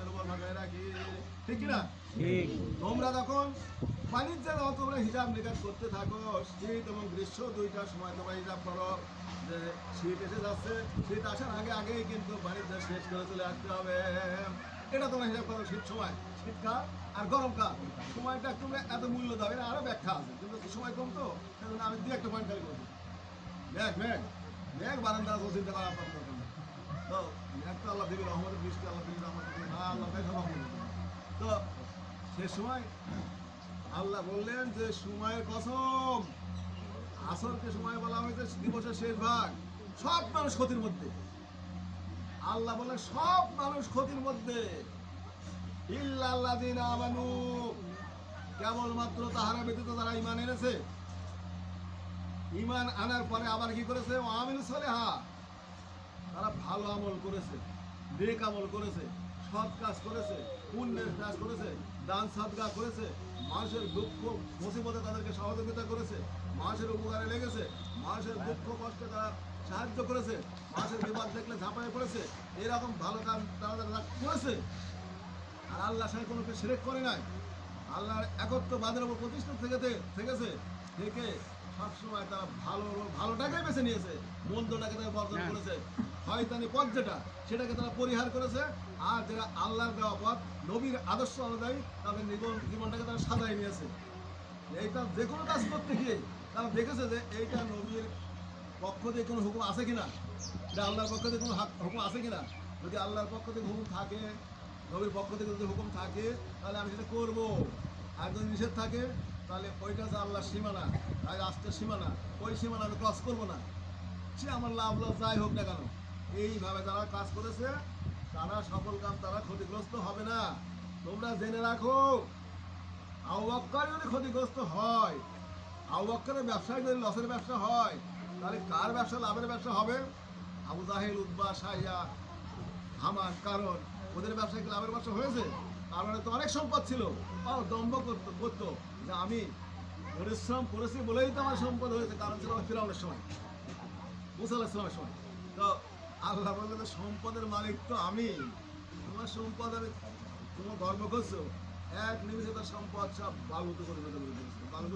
শরীরের উপর ভাগায় রাখি, ঠিক কিনা? ঠিক। তোমরা যখন বাণিজ্যের তোমরা হিসাব নিকাশ করতে থাকো, শীত এবং গ্রীষ্ম দুইটার সময় তোমরা হিসাব করো যে শীত এসে যাচ্ছে, শীত আসার আগে আগেই কিন্তু বাণিজ্য শেষ করে চলে আসতে হবে। এটা তোমরা হিসাব করো। শীত সময়, শীতকাল আর গরমকাল সময়টা তোমরা এত মূল্য দাও, এটা আরো ব্যাখ্যা আছে, কিন্তু সময় কম তো সেজন্য আমি দু একটা পয়েন্ট খালি বলছি। মেঘ মেঘ মেঘ বারান্দা চিন্তা করা আপনার দরকার নেই। তো মেঘ তো আল্লাহ দিবি, রহমতের বৃষ্টি আল্লাহ দিবি, রহমত দিবি না, আল্লাহ তাই সব রহমত দিবি। তো সে সময় আল্লাহ বললেন যে সময়ের কসম, আসরকে সময় বলা হয়েছে দিবসের শেষ ভাগ, সব মানুষ ক্ষতির মধ্যে। আল্লাহ বললেন সব মানুষ ক্ষতির মধ্যে, ইল্লাল্লাযীনা আমানু, কেবলমাত্র তাহারা ব্যতীত যারা ঈমান এনেছে। ঈমান আনার পরে আবার কি করেছে? ওয়া আমিলুস সালিহাত, তারা ভালো আমল করেছে, নেক আমল করেছে, সৎ কাজ করেছে, পুণ্যের কাজ করেছে, দান সাদকা করেছে, মানুষের দুঃখ মুসিবতে তাদেরকে সহযোগিতা করেছে, মানুষের উপকারে লেগেছে, মানুষের দুঃখ কষ্টে তারা সাহায্য করেছে, মানুষের বিপদ দেখলে ঝাঁপায় পড়েছে, এরকম ভালো কাজ তারা করেছে। আর আল্লাহর সাথে কোনো শিরক করে নাই, আল্লাহর একত্ববাদের উপর প্রতিষ্ঠিত থেকেছে, থেকে সবসময় তারা ভালোটাকেই বেছে নিয়েছে, মন্দটাকে তারা বর্জন করেছে। শয়তানি পথ যেটা, সেটাকে তারা পরিহার করেছে। আর যেটা আল্লাহর দেওয়া পথ, নবীর আদর্শ অনুযায়ী তাদের জীবনটাকে তারা সাজাই নিয়েছে। এইটা যে কোনো কাজ করতে গিয়ে তারা দেখেছে যে এইটা নবীর পক্ষ থেকে কোনো হুকুম আছে কিনা, এটা আল্লাহর পক্ষ থেকে কোনো হুকুম আছে কিনা। যদি আল্লাহর পক্ষ থেকে হুকুম থাকে, নবীর পক্ষ থেকে যদি হুকুম থাকে, তাহলে আমি সেটা করবো। আর যদি নিষেধ থাকে, তাহলে ওইটা যে আল্লাহর সীমানা, তাই রাষ্ট্রের সীমানা, ওই সীমানা আমি ক্রস করবো না, সে আমার লাভ লস যাই হোক না কেন। এইভাবে যারা কাজ করেছে তারা সফল কাম, তারা ক্ষতিগ্রস্ত হবে না। তোমরা জেনে রাখো, আবু বকর যদি ক্ষতিগ্রস্ত হয়, আবু বকরের ব্যবসায় যদি লসের ব্যবসা হয়, তাহলে কার ব্যবসা লাভের ব্যবসা হবে? আবু জাহেল, উতবা, শাইয়া, হামান, কারণ ওদের ব্যবসায় কি লাভের ব্যবসা হয়েছে? কারণ তো অনেক সম্পদ ছিল, দম্ভ করতো যে আমি পরিশ্রম করেছি বলেই তো আমার সম্পদ হয়েছে। কারণ ছিল ফিরআউনের সময়, মুসা আলাইহিস সালামের সময়। তো আল্লাহ বললেন সম্পদের মালিক তো আমি, তোমার সম্পদ আমি, তোমার গর্ব করছো, এক নিমিষে তার সম্পদ সব বালুতে করে বালু